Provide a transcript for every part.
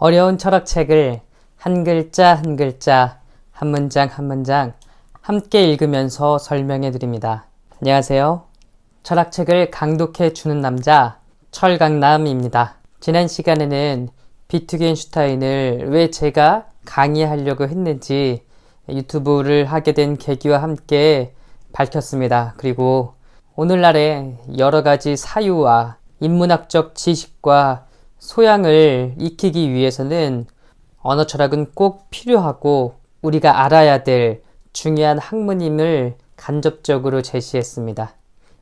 어려운 철학책을 한 글자 한 글자, 한 문장 한 문장 함께 읽으면서 설명해 드립니다. 안녕하세요. 철학책을 강독해 주는 남자 철강남입니다. 지난 시간에는 비트겐슈타인을 왜 제가 강의하려고 했는지 유튜브를 하게 된 계기와 함께 밝혔습니다. 그리고 오늘날의 여러 가지 사유와 인문학적 지식과 소양을 익히기 위해서는 언어 철학은 꼭 필요하고 우리가 알아야 될 중요한 학문임을 간접적으로 제시했습니다.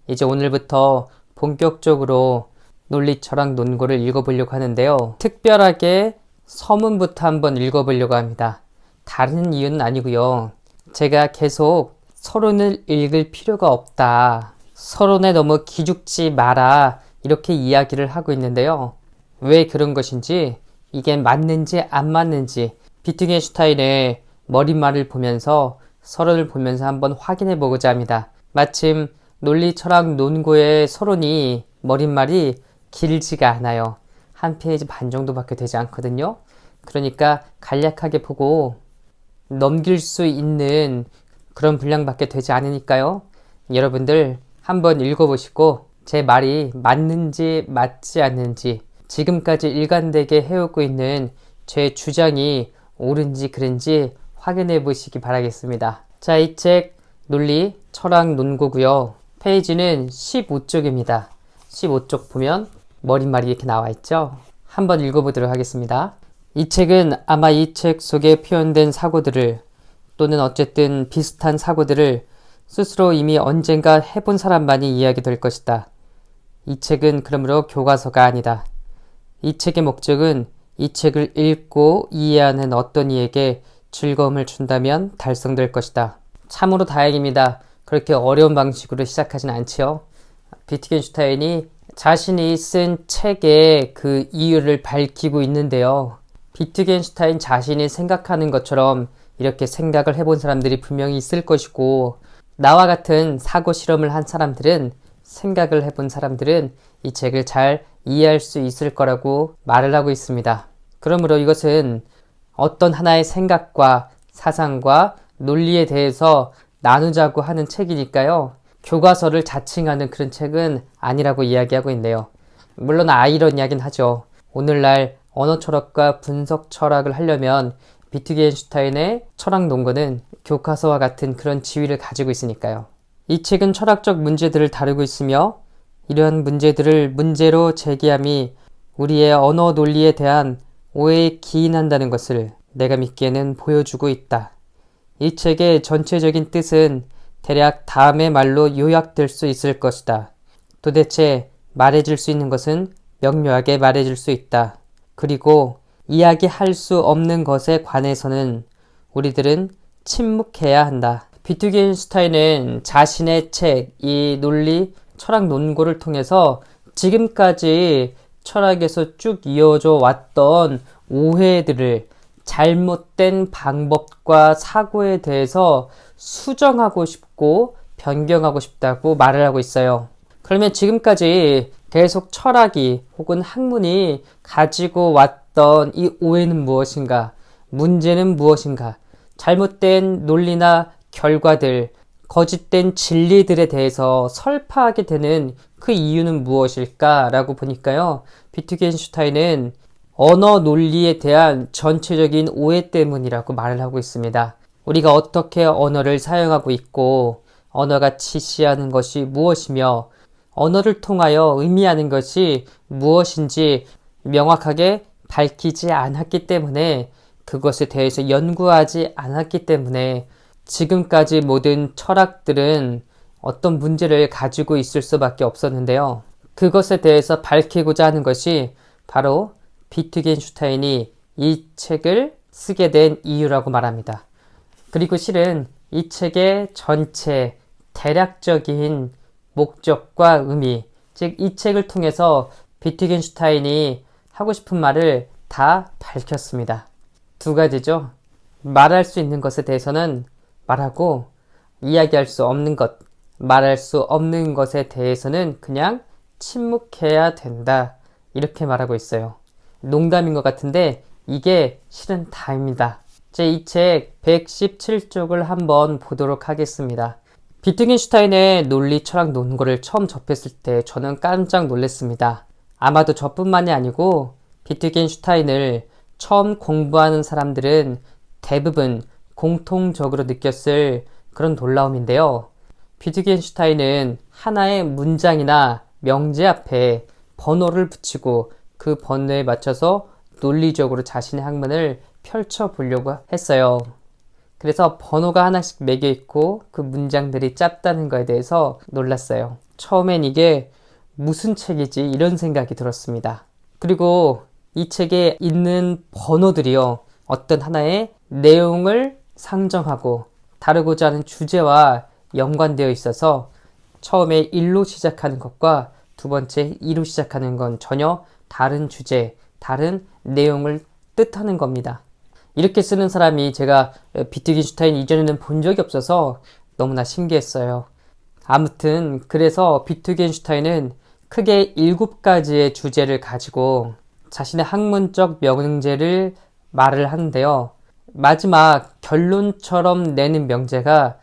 이제 오늘부터 본격적으로 논리 철학 논고를 읽어보려고 하는데요. 특별하게 서문부터 한번 읽어보려고 합니다. 다른 이유는 아니고요. 제가 계속 서론을 읽을 필요가 없다. 서론에 너무 기죽지 마라. 이렇게 이야기를 하고 있는데요. 왜 그런 것인지, 이게 맞는지 안 맞는지 비트겐슈타인의 머릿말을 보면서 서론을 보면서 한번 확인해 보고자 합니다. 마침 논리 철학 논고의 서론이 머릿말이 길지가 않아요. 한 페이지 반 정도밖에 되지 않거든요. 그러니까 간략하게 보고 넘길 수 있는 그런 분량밖에 되지 않으니까요. 여러분들 한번 읽어보시고 제 말이 맞는지 맞지 않는지, 지금까지 일관되게 해오고 있는 제 주장이 옳은지 그른지 확인해 보시기 바라겠습니다. 자, 이 책 논리 철학 논고고요. 페이지는 15쪽입니다. 15쪽 보면 머릿말이 이렇게 나와 있죠. 한번 읽어보도록 하겠습니다. 이 책은 아마 이 책 속에 표현된 사고들을, 또는 어쨌든 비슷한 사고들을 스스로 이미 언젠가 해본 사람만이 이해하게 될 것이다. 이 책은 그러므로 교과서가 아니다. 이 책의 목적은 이 책을 읽고 이해하는 어떤 이에게 즐거움을 준다면 달성될 것이다. 참으로 다행입니다. 그렇게 어려운 방식으로 시작하진 않지요. 비트겐슈타인이 자신이 쓴 책의 그 이유를 밝히고 있는데요. 비트겐슈타인 자신이 생각하는 것처럼 이렇게 생각을 해본 사람들이 분명히 있을 것이고, 나와 같은 사고 실험을 한 사람들은, 생각을 해본 사람들은 이 책을 잘 이해할 수 있을 거라고 말을 하고 있습니다. 그러므로 이것은 어떤 하나의 생각과 사상과 논리에 대해서 나누자고 하는 책이니까요. 교과서를 자칭하는 그런 책은 아니라고 이야기하고 있네요. 물론 아이러니하긴 하죠. 오늘날 언어 철학과 분석 철학을 하려면 비트겐슈타인의 철학 논거는 교과서와 같은 그런 지위를 가지고 있으니까요. 이 책은 철학적 문제들을 다루고 있으며, 이러한 문제들을 문제로 제기함이 우리의 언어 논리에 대한 오해에 기인한다는 것을 내가 믿기에는 보여주고 있다. 이 책의 전체적인 뜻은 대략 다음의 말로 요약될 수 있을 것이다. 도대체 말해줄 수 있는 것은 명료하게 말해줄 수 있다. 그리고 이야기할 수 없는 것에 관해서는 우리들은 침묵해야 한다. 비트겐슈타인은 자신의 책, 이 논리 철학 논고를 통해서 지금까지 철학에서 쭉 이어져 왔던 오해들을, 잘못된 방법과 사고에 대해서 수정하고 싶고 변경하고 싶다고 말을 하고 있어요. 그러면 지금까지 계속 철학이 혹은 학문이 가지고 왔던 이 오해는 무엇인가? 문제는 무엇인가? 잘못된 논리나 결과들, 거짓된 진리들에 대해서 설파하게 되는 그 이유는 무엇일까라고 보니까요. 비트겐슈타인은 언어 논리에 대한 전체적인 오해 때문이라고 말을 하고 있습니다. 우리가 어떻게 언어를 사용하고 있고, 언어가 지시하는 것이 무엇이며, 언어를 통하여 의미하는 것이 무엇인지 명확하게 밝히지 않았기 때문에, 그것에 대해서 연구하지 않았기 때문에 지금까지 모든 철학들은 어떤 문제를 가지고 있을 수밖에 없었는데요. 그것에 대해서 밝히고자 하는 것이 바로 비트겐슈타인이 이 책을 쓰게 된 이유라고 말합니다. 그리고 실은 이 책의 전체 대략적인 목적과 의미, 즉 이 책을 통해서 비트겐슈타인이 하고 싶은 말을 다 밝혔습니다. 두 가지죠. 말할 수 있는 것에 대해서는 말하고, 이야기할 수 없는 것, 말할 수 없는 것에 대해서는 그냥 침묵해야 된다. 이렇게 말하고 있어요. 농담인 것 같은데 이게 실은 다입니다. 제 이 책 117쪽을 한번 보도록 하겠습니다. 비트겐슈타인의 논리 철학 논거를 처음 접했을 때 저는 깜짝 놀랐습니다. 아마도 저뿐만이 아니고 비트겐슈타인을 처음 공부하는 사람들은 대부분 공통적으로 느꼈을 그런 놀라움인데요. 비트겐슈타인은 하나의 문장이나 명제 앞에 번호를 붙이고 그 번호에 맞춰서 논리적으로 자신의 학문을 펼쳐보려고 했어요. 그래서 번호가 하나씩 매겨 있고 그 문장들이 짧다는 거에 대해서 놀랐어요. 처음엔 이게 무슨 책이지 이런 생각이 들었습니다. 그리고 이 책에 있는 번호들이요, 어떤 하나의 내용을 상정하고 다루고자 하는 주제와 연관되어 있어서 처음에 1로 시작하는 것과 두 번째 2로 시작하는 건 전혀 다른 주제, 다른 내용을 뜻하는 겁니다. 이렇게 쓰는 사람이 제가 비트겐슈타인 이전에는 본 적이 없어서 너무나 신기했어요. 아무튼 그래서 비트겐슈타인은 크게 7가지의 주제를 가지고 자신의 학문적 명제를 말을 하는데요. 마지막 결론처럼 내는 명제가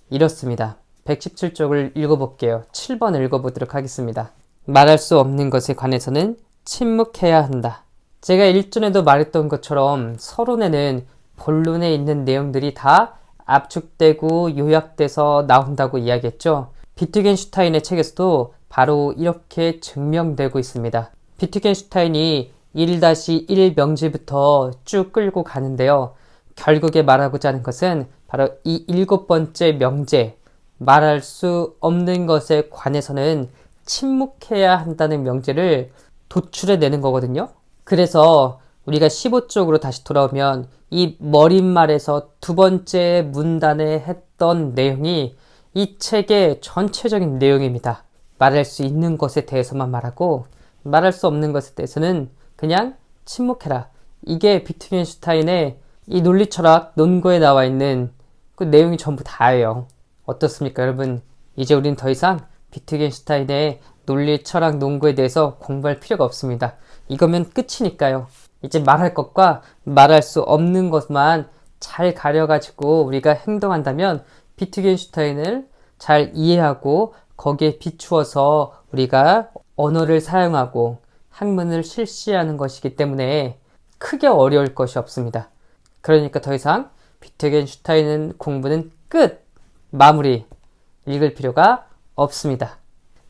이렇습니다. 117쪽을 읽어볼게요. 7번을 읽어보도록 하겠습니다. 말할 수 없는 것에 관해서는 침묵해야 한다. 제가 일전에도 말했던 것처럼 서론에는 본론에 있는 내용들이 다 압축되고 요약돼서 나온다고 이야기했죠. 비트겐슈타인의 책에서도 바로 이렇게 증명되고 있습니다. 비트겐슈타인이 1-1 명제부터 쭉 끌고 가는데요. 결국에 말하고자 하는 것은 바로 이 7번째 명제, 말할 수 없는 것에 관해서는 침묵해야 한다는 명제를 도출해내는 거거든요. 그래서 우리가 15쪽으로 다시 돌아오면 이 머릿말에서 두 번째 문단에 했던 내용이 이 책의 전체적인 내용입니다. 말할 수 있는 것에 대해서만 말하고 말할 수 없는 것에 대해서는 그냥 침묵해라. 이게 비트겐슈타인의 이 논리철학 논거에 나와 있는 그 내용이 전부 다예요. 어떻습니까, 여러분? 이제 우린 더 이상 비트겐슈타인의 논리철학 논거에 대해서 공부할 필요가 없습니다. 이거면 끝이니까요. 이제 말할 것과 말할 수 없는 것만 잘 가려가지고 우리가 행동한다면 비트겐슈타인을 잘 이해하고 거기에 비추어서 우리가 언어를 사용하고 학문을 실시하는 것이기 때문에 크게 어려울 것이 없습니다. 그러니까 더 이상 비트겐슈타인 공부는 끝! 마무리! 읽을 필요가 없습니다.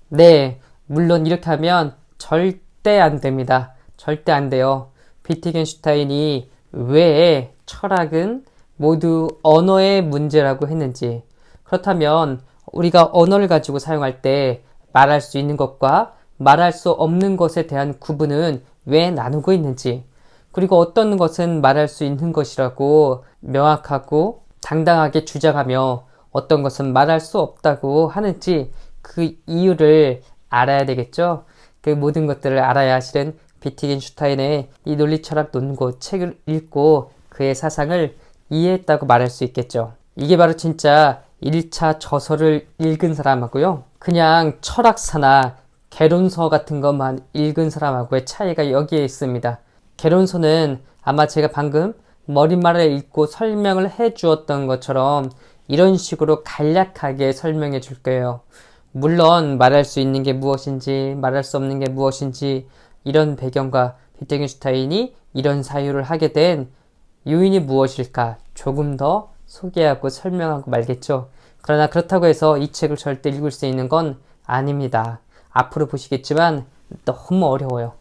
네, 물론 이렇게 하면 절대 안 됩니다. 절대 안 돼요. 비트겐슈타인이 왜 철학은 모두 언어의 문제라고 했는지, 그렇다면 우리가 언어를 가지고 사용할 때 말할 수 있는 것과 말할 수 없는 것에 대한 구분은 왜 나누고 있는지, 그리고 어떤 것은 말할 수 있는 것이라고 명확하고 당당하게 주장하며 어떤 것은 말할 수 없다고 하는지 그 이유를 알아야 되겠죠. 그 모든 것들을 알아야 실은 비트겐슈타인의 이 논리철학 논고 책을 읽고 그의 사상을 이해했다고 말할 수 있겠죠. 이게 바로 진짜 1차 저서를 읽은 사람하고요, 그냥 철학사나 개론서 같은 것만 읽은 사람하고의 차이가 여기에 있습니다. 개론서는 아마 제가 방금 머릿말을 읽고 설명을 해 주었던 것처럼 이런 식으로 간략하게 설명해 줄 거예요. 물론 말할 수 있는 게 무엇인지 말할 수 없는 게 무엇인지 이런 배경과 비트겐슈타인이 이런 사유를 하게 된 요인이 무엇일까 조금 더 소개하고 설명하고 말겠죠. 그러나 그렇다고 해서 이 책을 절대 읽을 수 있는 건 아닙니다. 앞으로 보시겠지만 너무 어려워요.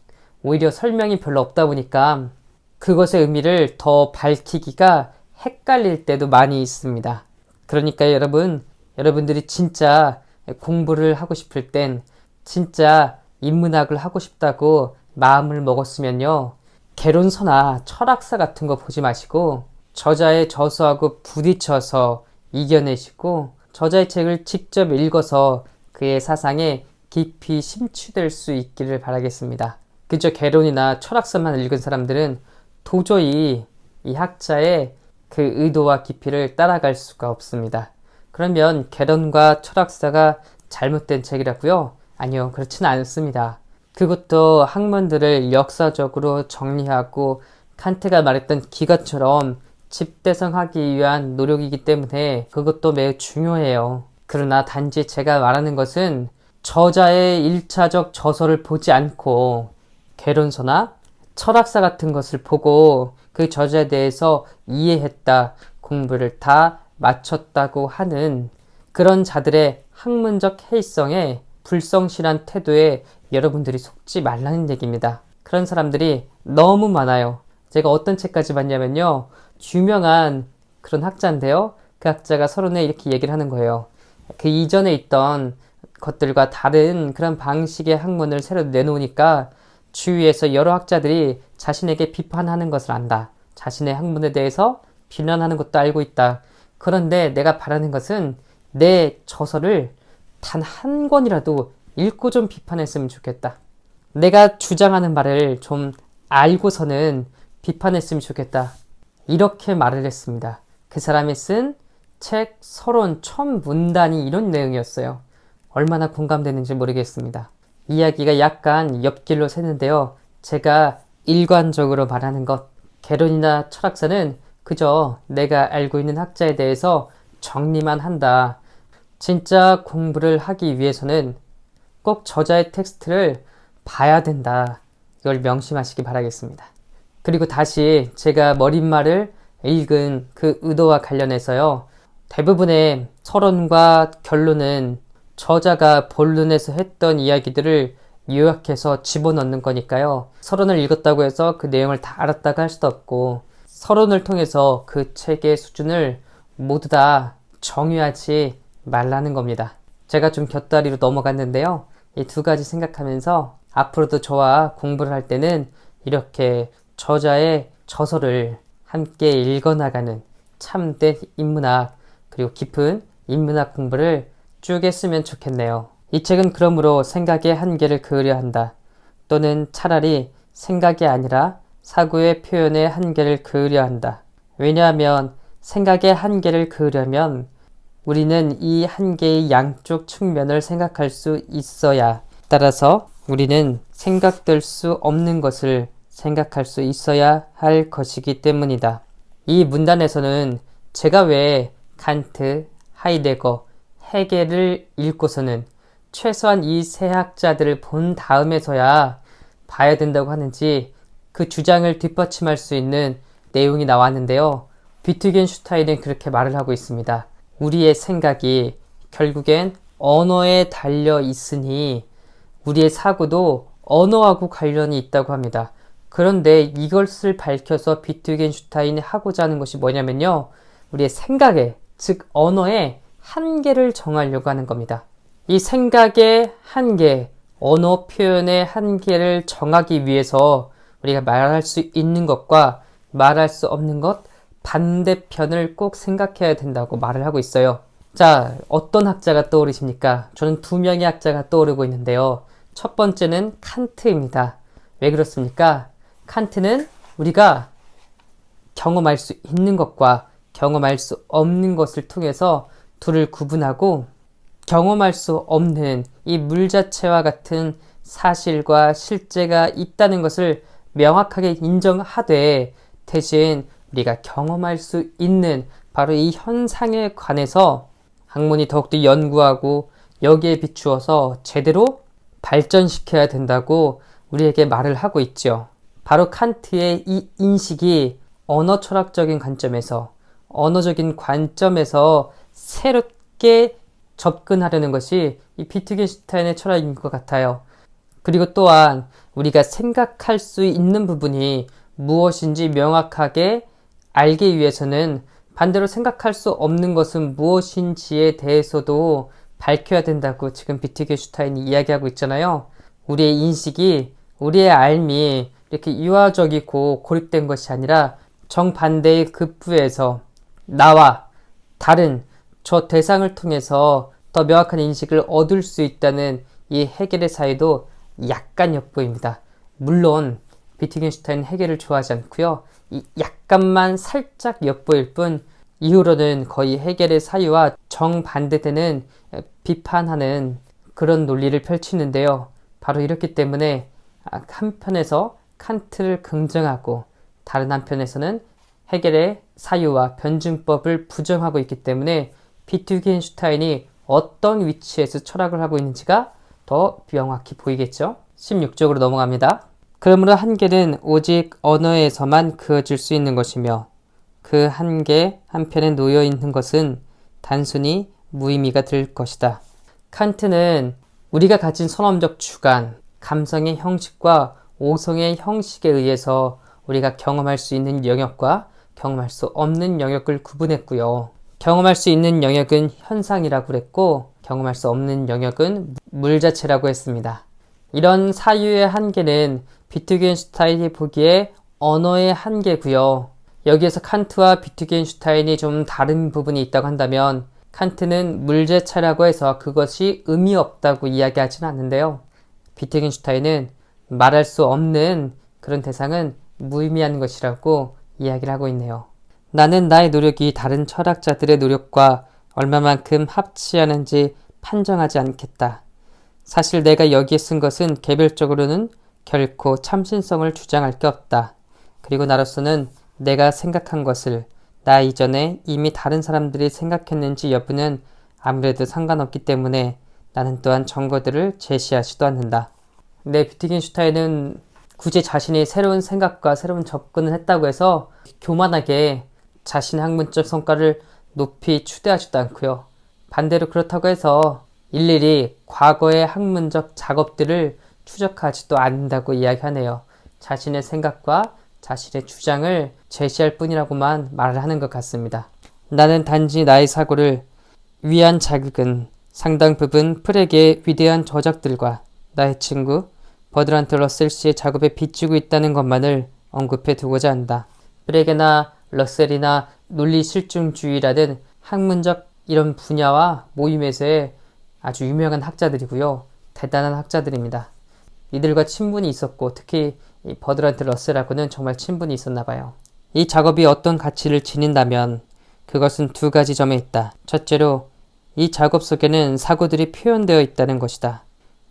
오히려 설명이 별로 없다 보니까 그것의 의미를 더 밝히기가 헷갈릴 때도 많이 있습니다. 그러니까 여러분들이 진짜 공부를 하고 싶을 땐, 진짜 인문학을 하고 싶다고 마음을 먹었으면요, 개론서나 철학사 같은 거 보지 마시고 저자의 저서하고 부딪혀서 이겨내시고 저자의 책을 직접 읽어서 그의 사상에 깊이 심취될 수 있기를 바라겠습니다. 그저 개론이나 철학서만 읽은 사람들은 도저히 이 학자의 그 의도와 깊이를 따라갈 수가 없습니다. 그러면 개론과 철학사가 잘못된 책이라고요? 아니요, 그렇지는 않습니다. 그것도 학문들을 역사적으로 정리하고 칸트가 말했던 기가처럼 집대성하기 위한 노력이기 때문에 그것도 매우 중요해요. 그러나 단지 제가 말하는 것은 저자의 1차적 저서를 보지 않고 개론서나 철학사 같은 것을 보고 그 저자에 대해서 이해했다, 공부를 다 마쳤다고 하는 그런 자들의 학문적 해이성에 불성실한 태도에 여러분들이 속지 말라는 얘기입니다. 그런 사람들이 너무 많아요. 제가 어떤 책까지 봤냐면요. 유명한 그런 학자인데요. 그 학자가 서론에 이렇게 얘기를 하는 거예요. 그 이전에 있던 것들과 다른 그런 방식의 학문을 새로 내놓으니까 주위에서 여러 학자들이 자신에게 비판하는 것을 안다. 자신의 학문에 대해서 비난하는 것도 알고 있다. 그런데 내가 바라는 것은 내 저서를 단 한 권이라도 읽고 좀 비판했으면 좋겠다. 내가 주장하는 말을 좀 알고서는 비판했으면 좋겠다. 이렇게 말을 했습니다. 그 사람이 쓴 책 서론 첫 문단이 이런 내용이었어요. 얼마나 공감되는지 모르겠습니다. 이야기가 약간 옆길로 새는데요. 제가 일관적으로 말하는 것, 개론이나 철학사는 그저 내가 알고 있는 학자에 대해서 정리만 한다. 진짜 공부를 하기 위해서는 꼭 저자의 텍스트를 봐야 된다. 이걸 명심하시기 바라겠습니다. 그리고 다시 제가 머릿말을 읽은 그 의도와 관련해서요. 대부분의 서론과 결론은 저자가 본론에서 했던 이야기들을 요약해서 집어넣는 거니까요. 서론을 읽었다고 해서 그 내용을 다 알았다고 할 수도 없고 서론을 통해서 그 책의 수준을 모두 다 정의하지 말라는 겁니다. 제가 좀 곁다리로 넘어갔는데요. 이 두 가지 생각하면서 앞으로도 저와 공부를 할 때는 이렇게 저자의 저서를 함께 읽어나가는 참된 인문학 그리고 깊은 인문학 공부를 쭉 했으면 좋겠네요. 이 책은 그러므로 생각의 한계를 그으려 한다. 또는 차라리 생각이 아니라 사고의 표현의 한계를 그으려 한다. 왜냐하면 생각의 한계를 그으려면 우리는 이 한계의 양쪽 측면을 생각할 수 있어야, 따라서 우리는 생각될 수 없는 것을 생각할 수 있어야 할 것이기 때문이다. 이 문단에서는 제가 왜 칸트, 하이데거, 헤겔을 읽고서는 최소한 이 세 학자들을 본 다음에서야 봐야 된다고 하는지 그 주장을 뒷받침할 수 있는 내용이 나왔는데요. 비트겐슈타인은 그렇게 말을 하고 있습니다. 우리의 생각이 결국엔 언어에 달려 있으니 우리의 사고도 언어하고 관련이 있다고 합니다. 그런데 이것을 밝혀서 비트겐슈타인이 하고자 하는 것이 뭐냐면요. 우리의 생각에, 즉 언어의 한계를 정하려고 하는 겁니다. 이 생각의 한계, 언어 표현의 한계를 정하기 위해서 우리가 말할 수 있는 것과 말할 수 없는 것, 반대편을 꼭 생각해야 된다고 말을 하고 있어요. 자, 어떤 학자가 떠오르십니까? 저는 두 명의 학자가 떠오르고 있는데요. 첫 번째는 칸트입니다. 왜 그렇습니까? 칸트는 우리가 경험할 수 있는 것과 경험할 수 없는 것을 통해서 둘을 구분하고 경험할 수 없는 이 물 자체와 같은 사실과 실제가 있다는 것을 명확하게 인정하되 대신 우리가 경험할 수 있는 바로 이 현상에 관해서 학문이 더욱더 연구하고 여기에 비추어서 제대로 발전시켜야 된다고 우리에게 말을 하고 있죠. 바로 칸트의 이 인식이 언어 철학적인 관점에서 언어적인 관점에서 새롭게 접근하려는 것이 이 비트겐슈타인의 철학인 것 같아요. 그리고 또한 우리가 생각할 수 있는 부분이 무엇인지 명확하게 알기 위해서는 반대로 생각할 수 없는 것은 무엇인지에 대해서도 밝혀야 된다고 지금 비트겐슈타인이 이야기하고 있잖아요. 우리의 인식이, 우리의 알미 이렇게 유화적이고 고립된 것이 아니라 정반대의 급부에서 나와 다른 저 대상을 통해서 더 명확한 인식을 얻을 수 있다는 이 헤겔의 사유도 약간 엿보입니다. 물론 비트겐슈타인 헤겔을 좋아하지 않고요. 이 약간만 살짝 엿보일 뿐 이후로는 거의 헤겔의 사유와 정반대되는 비판하는 그런 논리를 펼치는데요. 바로 이렇기 때문에 한편에서 칸트를 긍정하고 다른 한편에서는 헤겔의 사유와 변증법을 부정하고 있기 때문에 비트겐슈타인이 어떤 위치에서 철학을 하고 있는지가 더 명확히 보이겠죠. 16쪽으로 넘어갑니다. 그러므로 한계는 오직 언어에서만 그어질 수 있는 것이며 그 한계 한편에 놓여 있는 것은 단순히 무의미가 될 것이다. 칸트는 우리가 가진 선언적 주관, 감성의 형식과 오성의 형식에 의해서 우리가 경험할 수 있는 영역과 경험할 수 없는 영역을 구분했고요. 경험할 수 있는 영역은 현상이라고 그랬고 경험할 수 없는 영역은 물 자체라고 했습니다. 이런 사유의 한계는 비트겐슈타인이 보기에 언어의 한계고요. 여기에서 칸트와 비트겐슈타인이 좀 다른 부분이 있다고 한다면 칸트는 물자체라고 해서 그것이 의미 없다고 이야기하지는 않는데요. 비트겐슈타인은 말할 수 없는 그런 대상은 무의미한 것이라고 이야기를 하고 있네요. 나는 나의 노력이 다른 철학자들의 노력과 얼마만큼 합치하는지 판정하지 않겠다. 사실 내가 여기에 쓴 것은 개별적으로는 결코 참신성을 주장할 게 없다. 그리고 나로서는 내가 생각한 것을 나 이전에 이미 다른 사람들이 생각했는지 여부는 아무래도 상관없기 때문에 나는 또한 정거들을 제시하지도 않는다. 근데 비트겐슈타인은 굳이 자신이 새로운 생각과 새로운 접근을 했다고 해서 교만하게 자신의 학문적 성과를 높이 추대하지도 않고요. 반대로 그렇다고 해서 일일이 과거의 학문적 작업들을 추적하지도 않는다고 이야기하네요. 자신의 생각과 자신의 주장을 제시할 뿐이라고만 말을 하는 것 같습니다. 나는 단지 나의 사고를 위한 자극은 상당 부분 프렉의 위대한 저작들과 나의 친구 버드란트 러셀 씨의 작업에 비추고 있다는 것만을 언급해 두고자 한다. 프렉이나 러셀이나 논리실증주의라는 학문적 이런 분야와 모임에서의 아주 유명한 학자들이고요. 대단한 학자들입니다. 이들과 친분이 있었고 특히 이 버드란트 러셀하고는 정말 친분이 있었나 봐요. 이 작업이 어떤 가치를 지닌다면 그것은 두 가지 점에 있다. 첫째로 이 작업 속에는 사고들이 표현되어 있다는 것이다.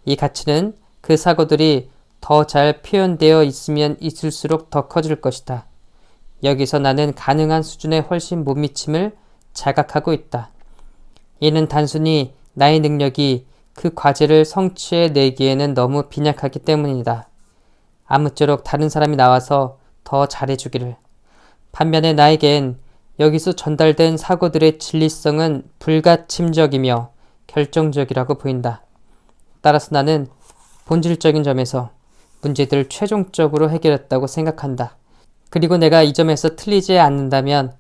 이 가치는 그 사고들이 더 잘 표현되어 있으면 있을수록 더 커질 것이다. 여기서 나는 가능한 수준에 훨씬 못 미침을 자각하고 있다. 이는 단순히 나의 능력이 그 과제를 성취해내기에는 너무 빈약하기 때문이다. 아무쪼록 다른 사람이 나와서 더 잘해주기를. 반면에 나에겐 여기서 전달된 사고들의 진리성은 불가침적이며 결정적이라고 보인다. 따라서 나는 본질적인 점에서 문제들을 최종적으로 해결했다고 생각한다. 그리고 내가 이 점에서 틀리지 않는다면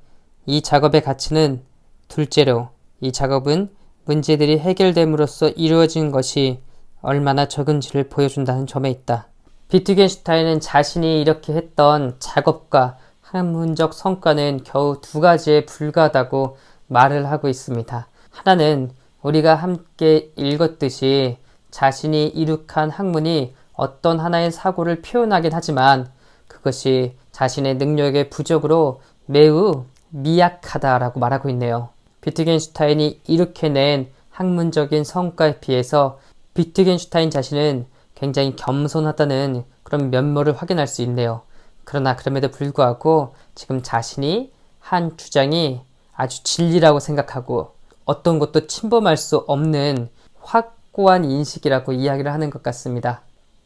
이 작업의 가치는 둘째로 이 작업은 문제들이 해결됨으로써 이루어진 것이 얼마나 적은지를 보여준다는 점에 있다. 비트겐슈타인은 자신이 이렇게 했던 작업과 학문적 성과는 겨우 두 가지에 불과하다고 말을 하고 있습니다. 하나는 우리가 함께 읽었듯이 자신이 이룩한 학문이 어떤 하나의 사고를 표현하긴 하지만 그것이 자신의 능력의 부족으로 매우 미약하다라고 말하고 있네요. 비트겐슈타인이 이렇게 낸 학문적인 성과에 비해서 비트겐슈타인 자신은 굉장히 겸손하다는 그런 면모를 확인할 수 있네요. 그러나 그럼에도 불구하고 지금 자신이 한 주장이 아주 진리라고 생각하고 어떤 것도 침범할 수 없는 확고한 인식이라고 이야기를 하는 것 같습니다.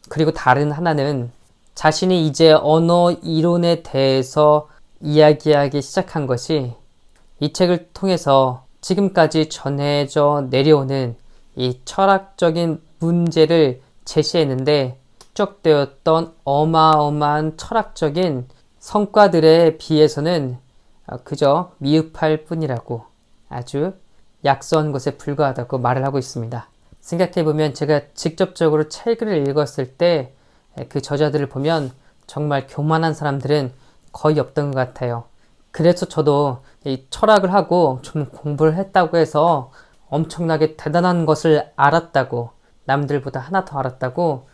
그리고 다른 하나는 자신이 이제 언어 이론에 대해서 이야기하기 시작한 것이 이 책을 통해서 지금까지 전해져 내려오는 이 철학적인 문제를 제시했는데 축적되었던 어마어마한 철학적인 성과들에 비해서는 그저 미흡할 뿐이라고 아주 약소한 것에 불과하다고 말을 하고 있습니다. 생각해보면 제가 직접적으로 책을 읽었을 때 그 저자들을 보면 정말 교만한 사람들은 거의 없던 것 같아요. 그래서 저도 이 철학을 하고 좀 공부를 했다고 해서 엄청나게 대단한 것을 알았다고 남들보다 하나 더 알았다고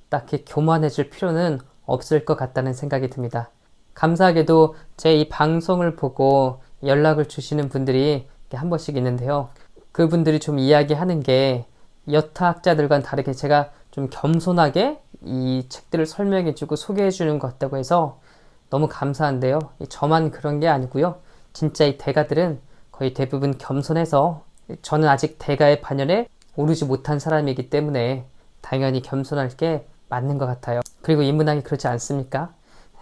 딱히 교만해질 필요는 없을 것 같다는 생각이 듭니다. 감사하게도 제 이 방송을 보고 연락을 주시는 분들이 한 번씩 있는데요. 그분들이 좀 이야기하는 게 여타 학자들과는 다르게 제가 좀 겸손하게 이 책들을 설명해주고 소개해주는 것 같다고 해서 너무 감사한데요. 저만 그런 게 아니고요. 진짜 이 대가들은 거의 대부분 겸손해서 저는 아직 대가의 반열에 오르지 못한 사람이기 때문에 당연히 겸손할 게 맞는 것 같아요. 그리고 인문학이 그렇지 않습니까?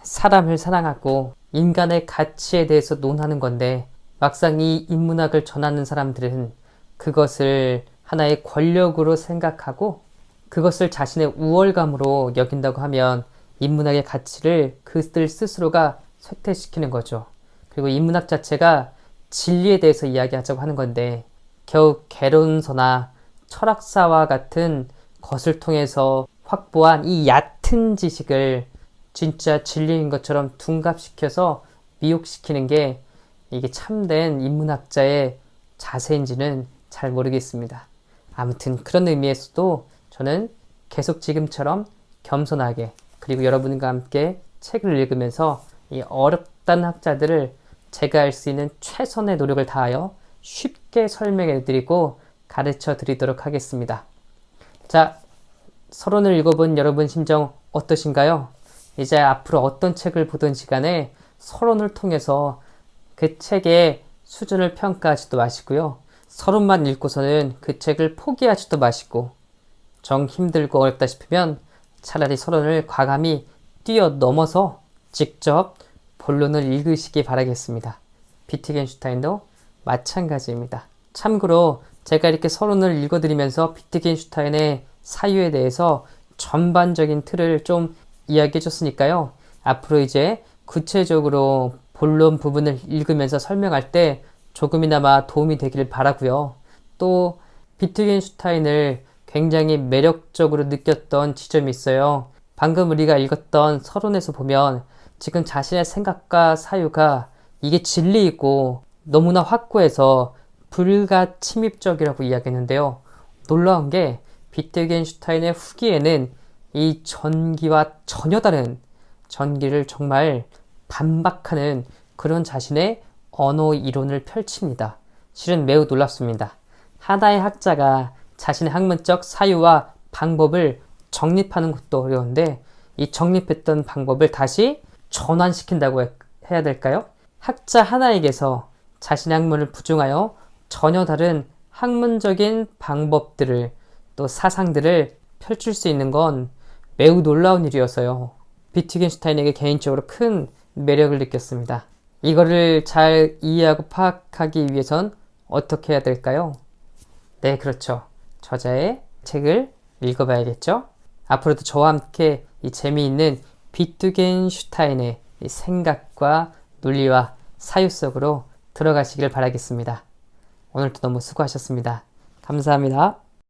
사람을 사랑하고 인간의 가치에 대해서 논하는 건데 막상 이 인문학을 전하는 사람들은 그것을 하나의 권력으로 생각하고 그것을 자신의 우월감으로 여긴다고 하면 인문학의 가치를 그들 스스로가 쇠퇴시키는 거죠. 그리고 인문학 자체가 진리에 대해서 이야기하자고 하는 건데 겨우 개론서나 철학사와 같은 것을 통해서 확보한 이 얕은 지식을 진짜 진리인 것처럼 둔갑시켜서 미혹시키는 게 이게 참된 인문학자의 자세인지는 잘 모르겠습니다. 아무튼 그런 의미에서도 저는 계속 지금처럼 겸손하게 그리고 여러분과 함께 책을 읽으면서 이 어렵다는 학자들을 제가 할 수 있는 최선의 노력을 다하여 쉽게 설명해 드리고 가르쳐 드리도록 하겠습니다. 자, 서론을 읽어본 여러분 심정 어떠신가요? 이제 앞으로 어떤 책을 보던 시간에 서론을 통해서 그 책의 수준을 평가하지도 마시고요. 서론만 읽고서는 그 책을 포기하지도 마시고 정 힘들고 어렵다 싶으면 차라리 서론을 과감히 뛰어넘어서 직접 본론을 읽으시기 바라겠습니다. 비트겐슈타인도 마찬가지입니다. 참고로 제가 이렇게 서론을 읽어드리면서 비트겐슈타인의 사유에 대해서 전반적인 틀을 좀 이야기해 줬으니까요. 앞으로 이제 구체적으로 본론 부분을 읽으면서 설명할 때 조금이나마 도움이 되길 바라고요. 또 비트겐슈타인을 굉장히 매력적으로 느꼈던 지점이 있어요. 방금 우리가 읽었던 서론에서 보면 지금 자신의 생각과 사유가 이게 진리이고 너무나 확고해서 불가침입적이라고 이야기했는데요. 놀라운 게 비트겐슈타인의 후기에는 이 전기와 전혀 다른 전기를 정말 반박하는 그런 자신의 언어 이론을 펼칩니다. 실은 매우 놀랍습니다. 하나의 학자가 자신의 학문적 사유와 방법을 정립하는 것도 어려운데 이 정립했던 방법을 다시 전환시킨다고 해야 될까요? 학자 하나에게서 자신의 학문을 부중하여 전혀 다른 학문적인 방법들을 또 사상들을 펼칠 수 있는 건 매우 놀라운 일이어서요. 비트겐슈타인에게 개인적으로 큰 매력을 느꼈습니다. 이거를 잘 이해하고 파악하기 위해선 어떻게 해야 될까요? 네, 그렇죠. 저자의 책을 읽어봐야겠죠? 앞으로도 저와 함께 이 재미있는 비트겐슈타인의 이 생각과 논리와 사유 속으로 들어가시길 바라겠습니다. 오늘도 너무 수고하셨습니다. 감사합니다.